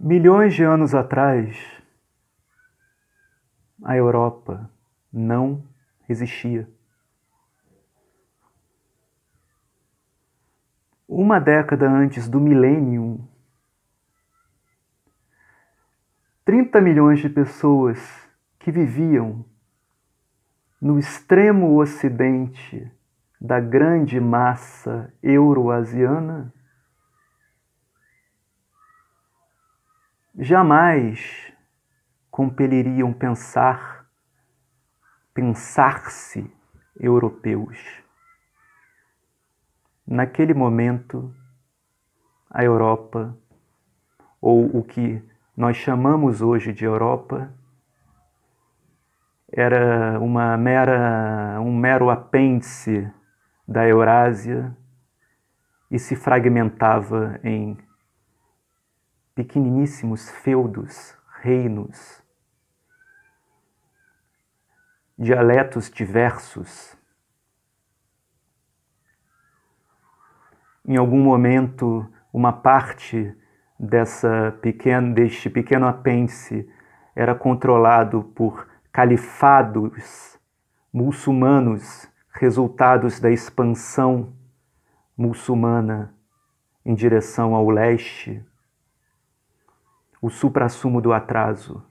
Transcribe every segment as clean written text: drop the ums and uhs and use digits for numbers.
Milhões de anos atrás, a Europa não existia. Uma década antes do milênio, 30 milhões de pessoas que viviam no extremo ocidente da grande massa euroasiana jamais compeliriam pensar-se europeus. Naquele momento, a Europa, ou o que nós chamamos hoje de Europa, era um mero apêndice da Eurásia e se fragmentava em pequeniníssimos feudos, reinos, dialetos diversos. Em algum momento, uma parte deste pequeno apêndice era controlado por califados muçulmanos, resultados da expansão muçulmana em direção ao leste, o suprassumo do atraso.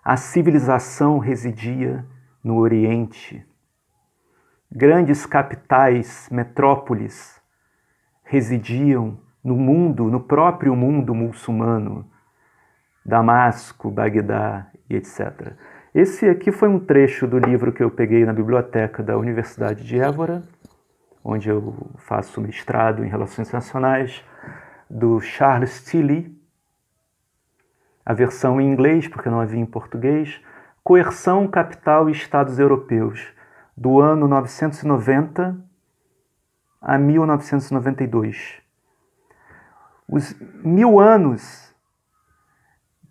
A civilização residia no Oriente. Grandes capitais, metrópoles, residiam no próprio mundo muçulmano, Damasco, Bagdá e etc. Esse aqui foi um trecho do livro que eu peguei na biblioteca da Universidade de Évora, onde eu faço mestrado em Relações Internacionais, do Charles Tilly, a versão em inglês, porque não havia em português, Coerção, Capital e Estados Europeus, do ano 990 a 1992. Os 1000 anos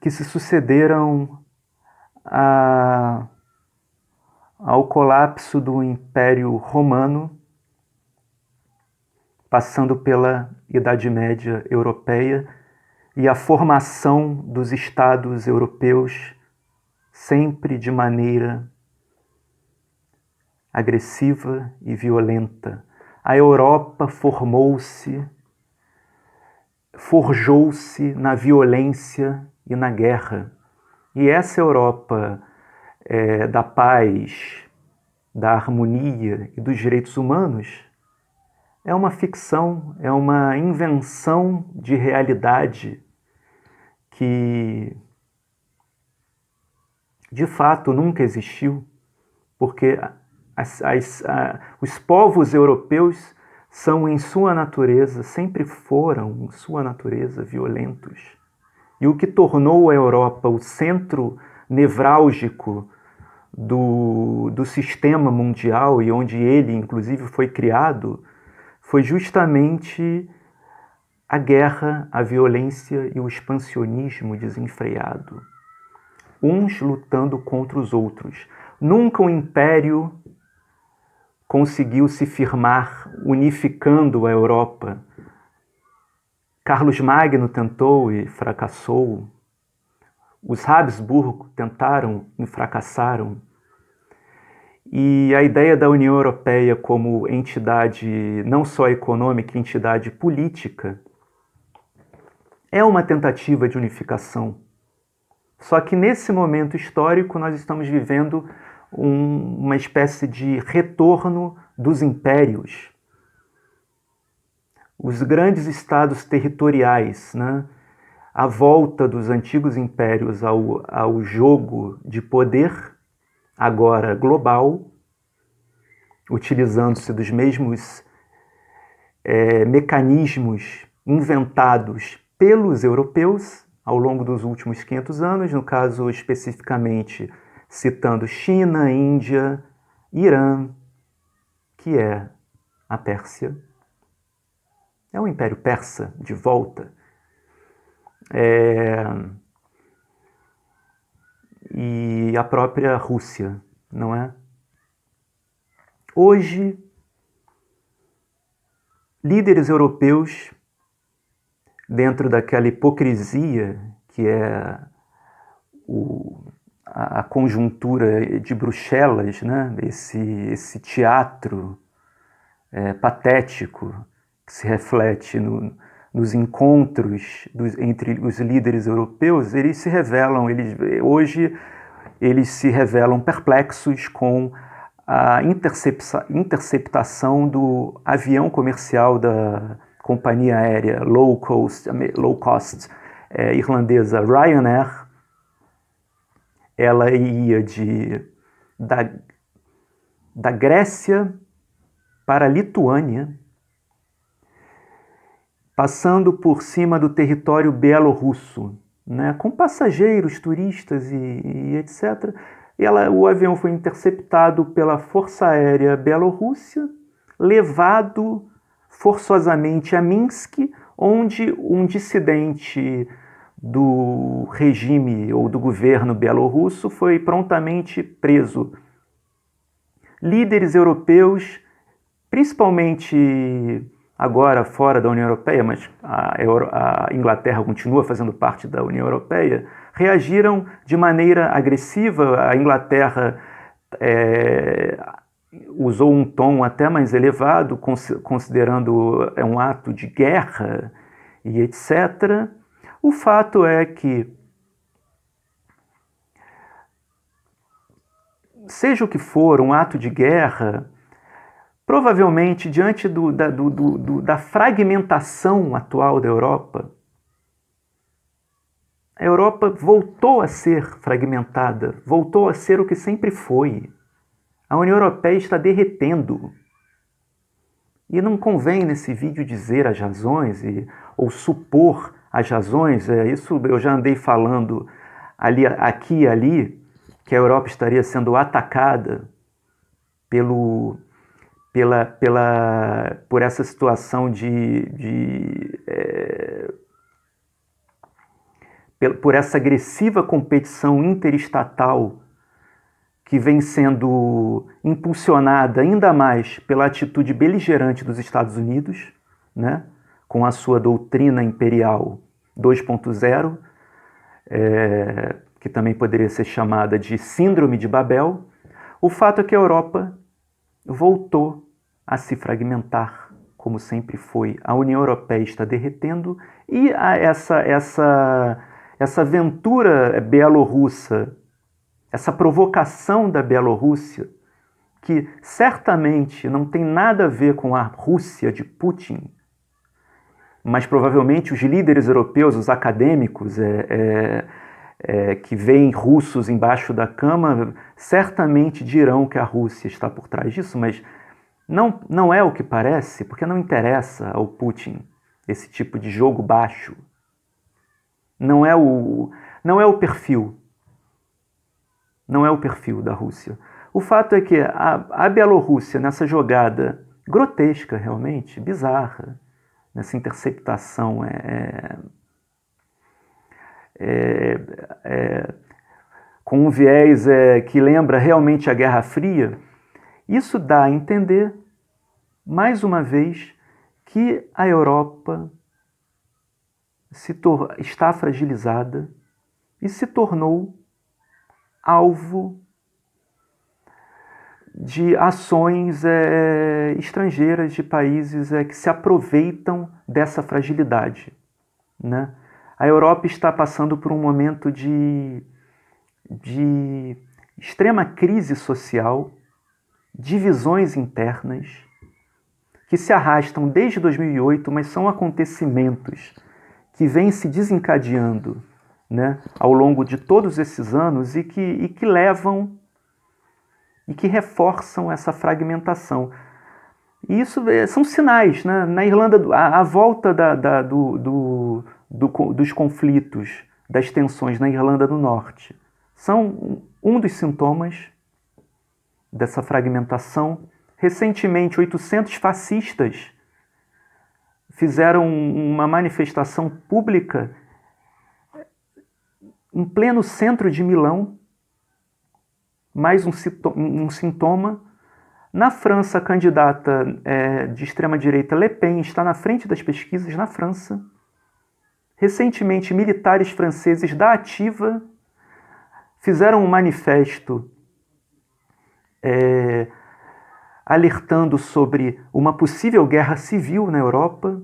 que se sucederam ao colapso do Império Romano, passando pela Idade Média Europeia e a formação dos Estados europeus, sempre de maneira agressiva e violenta. A Europa forjou-se na violência e na guerra. E essa Europa da paz, da harmonia e dos direitos humanos é uma ficção, é uma invenção de realidade que, de fato, nunca existiu, porque os povos europeus são, em sua natureza, sempre foram, em sua natureza, violentos. E o que tornou a Europa o centro nevrálgico do sistema mundial, e onde ele, inclusive, foi criado, foi justamente a guerra, a violência e o expansionismo desenfreado. Uns lutando contra os outros. Nunca um império conseguiu se firmar unificando a Europa. Carlos Magno tentou e fracassou. Os Habsburgo tentaram e fracassaram. E a ideia da União Europeia como entidade não só econômica, entidade política, é uma tentativa de unificação. Só que nesse momento histórico nós estamos vivendo uma espécie de retorno dos impérios. Os grandes estados territoriais, né? A volta dos antigos impérios ao jogo de poder, agora global, utilizando-se dos mesmos mecanismos inventados pelos europeus ao longo dos últimos 500 anos, no caso especificamente citando China, Índia, Irã, que é a Pérsia. É o Império Persa de volta. E a própria Rússia, não é? Hoje, líderes europeus, dentro daquela hipocrisia que é a conjuntura de Bruxelas, né? Esse teatro patético que se reflete nos encontros entre os líderes europeus, eles se revelam, hoje eles se revelam perplexos com a interceptação do avião comercial da companhia aérea low cost irlandesa Ryanair. Ela ia da Grécia para a Lituânia, passando por cima do território bielorrusso, né, com passageiros, turistas e etc. O avião foi interceptado pela Força Aérea Bielorrússia, levado forçosamente a Minsk, onde um dissidente do regime ou do governo bielorrusso foi prontamente preso. Líderes europeus, principalmente agora fora da União Europeia, mas a Inglaterra continua fazendo parte da União Europeia, reagiram de maneira agressiva. A Inglaterra usou um tom até mais elevado, considerando um ato de guerra e etc. O fato é que, seja o que for, um ato de guerra, provavelmente, diante da fragmentação atual da Europa, a Europa voltou a ser fragmentada, voltou a ser o que sempre foi. A União Europeia está derretendo. E não convém nesse vídeo dizer as razões ou supor as razões. Isso eu já andei falando aqui e ali, que a Europa estaria sendo atacada por essa situação por essa agressiva competição interestatal que vem sendo impulsionada ainda mais pela atitude beligerante dos Estados Unidos, né, com a sua doutrina imperial 2.0, que também poderia ser chamada de Síndrome de Babel. O fato é que a Europa voltou a se fragmentar, como sempre foi. A União Europeia está derretendo e essa aventura bielorrussa, essa provocação da Bielorrússia, que certamente não tem nada a ver com a Rússia de Putin, mas provavelmente os líderes europeus, os acadêmicos que veem russos embaixo da cama, certamente dirão que a Rússia está por trás disso, mas não é o que parece, porque não interessa ao Putin esse tipo de jogo baixo. Não é o perfil. Não é o perfil da Rússia. O fato é que a Bielorrússia, nessa jogada grotesca, realmente, bizarra, nessa interceptação com um viés que lembra realmente a Guerra Fria, isso dá a entender, mais uma vez, que a Europa está fragilizada e se tornou alvo de ações estrangeiras, de países que se aproveitam dessa fragilidade, né? A Europa está passando por um momento de extrema crise social, divisões internas, que se arrastam desde 2008, mas são acontecimentos que vêm se desencadeando, né, ao longo de todos esses anos e que levam e que reforçam essa fragmentação. E isso são sinais, né? Na Irlanda, a volta dos conflitos, das tensões na Irlanda do Norte, são um dos sintomas dessa fragmentação. Recentemente, 800 fascistas fizeram uma manifestação pública em pleno centro de Milão, mais um sintoma. Na França, a candidata de extrema-direita Le Pen está na frente das pesquisas na França. Recentemente, militares franceses da ativa fizeram um manifesto alertando sobre uma possível guerra civil na Europa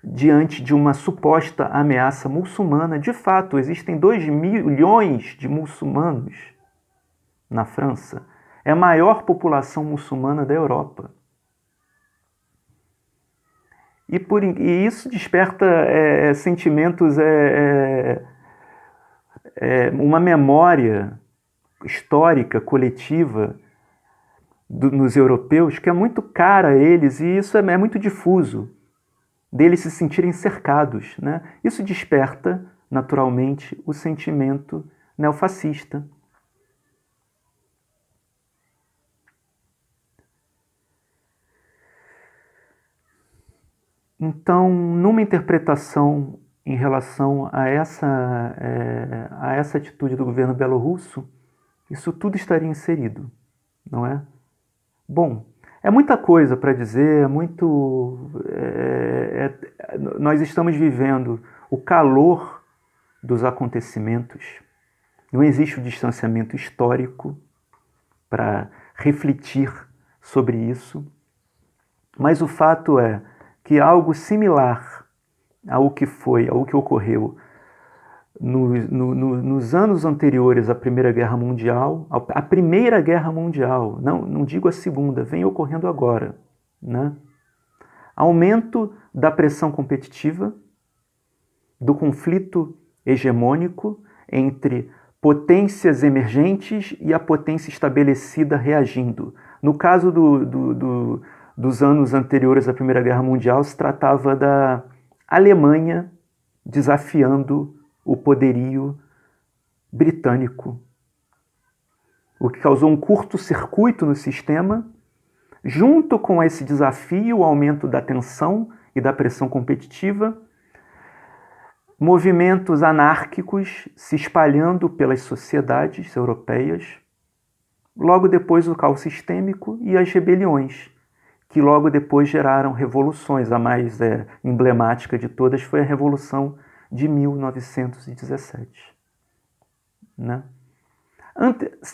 diante de uma suposta ameaça muçulmana. De fato, existem 2 milhões de muçulmanos na França. É a maior população muçulmana da Europa. E isso desperta sentimentos, uma memória histórica, coletiva, nos europeus, que é muito cara a eles, e isso é muito difuso, deles se sentirem cercados, né? Isso desperta, naturalmente, o sentimento neofascista. Então, numa interpretação em relação a essa atitude do governo belorrusso, isso tudo estaria inserido, não é? Bom, é muita coisa para dizer, nós estamos vivendo o calor dos acontecimentos. Não existe o distanciamento histórico para refletir sobre isso, mas o fato é que algo similar ao que ocorreu nos anos anteriores à Primeira Guerra Mundial, a Primeira Guerra Mundial, não digo a Segunda, vem ocorrendo agora, né? Aumento da pressão competitiva, do conflito hegemônico entre potências emergentes e a potência estabelecida reagindo. No caso dos anos anteriores à Primeira Guerra Mundial, se tratava da Alemanha desafiando o poderio britânico, o que causou um curto-circuito no sistema. Junto com esse desafio, o aumento da tensão e da pressão competitiva, movimentos anárquicos se espalhando pelas sociedades europeias, logo depois o caos sistêmico e as rebeliões, que logo depois geraram revoluções. A mais emblemática de todas foi a Revolução de 1917. Né?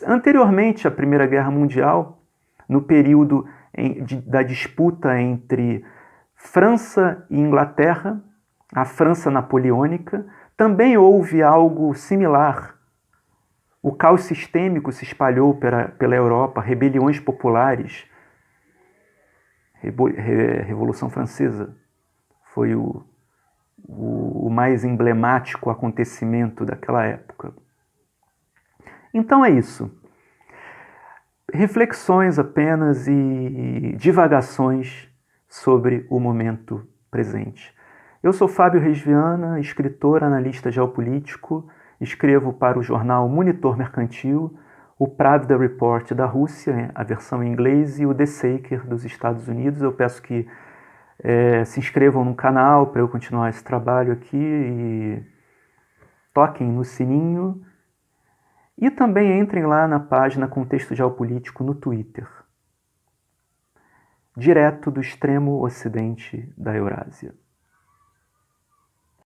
Anteriormente à Primeira Guerra Mundial, no período da disputa entre França e Inglaterra, a França napoleônica, também houve algo similar. O caos sistêmico se espalhou pela Europa, rebeliões populares. Revolução Francesa foi o mais emblemático acontecimento daquela época. Então é isso. Reflexões apenas e divagações sobre o momento presente. Eu sou Fábio Reis Viana, escritor, analista geopolítico, escrevo para o jornal Monitor Mercantil, o Pravda Report da Rússia, a versão em inglês, e o The Saker dos Estados Unidos. Eu peço que se inscrevam no canal para eu continuar esse trabalho aqui e toquem no sininho. E também entrem lá na página Contexto Geopolítico no Twitter, direto do extremo ocidente da Eurásia.